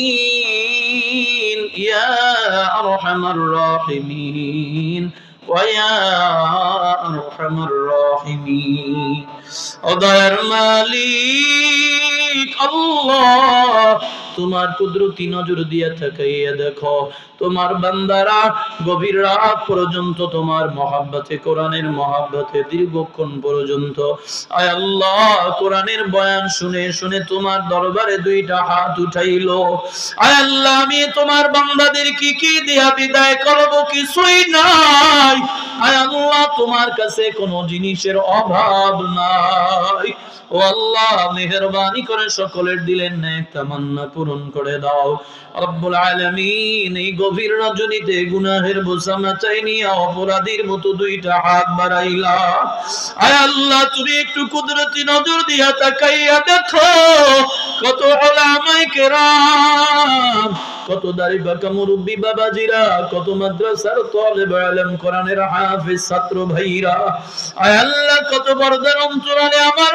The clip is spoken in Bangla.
الراحمين يا أرحم الراحمين ويا أرحم الراحمين অদয়ার মালিক আল্লাহ তোমার কুদরতি নজর দিয়ে তাকাইয়া দেখো তোমার বান্দারা গভীর রাত পর্যন্ত তোমার মহব্বতে কোরআনের মহব্বতে দীর্ঘক্ষণ পর্যন্ত আয় আল্লাহ কোরআনের বয়ান শুনে শুনে তোমার দরবারে দুইটা হাত উঠাইলো আয় আল্লাহ আমি তোমার বান্দাদের কি দিয়া বিদায় করব কিছুই নাই আয় আল্লাহ তোমার কাছে কোনো জিনিসের অভাব নাই ও আল্লাহ মেহেরবানি করে সকলের দিলের নেক তামান্না পূরণ করে দাও রব্বুল আলামিন এই গভীর রজনীতে গুনাহের বোঝা মাথায় নিয়ে অপরাধীর মতো দুইটা হাত বাড়াইলা আয় আল্লাহ তুমি একটু কুদরতি নজর দিয়া তাকাইয়া দেখো কত উলামায়ে কেরাম কত দাড়ি বাঁকা মুরব্বি বাবাজিরা কত মাদ্রাসার তালেবে ইলম কোরআনের হাফেজ ছাত্র ভাইরা আয় আল্লাহ কত পর্দার অন্তরালে আমার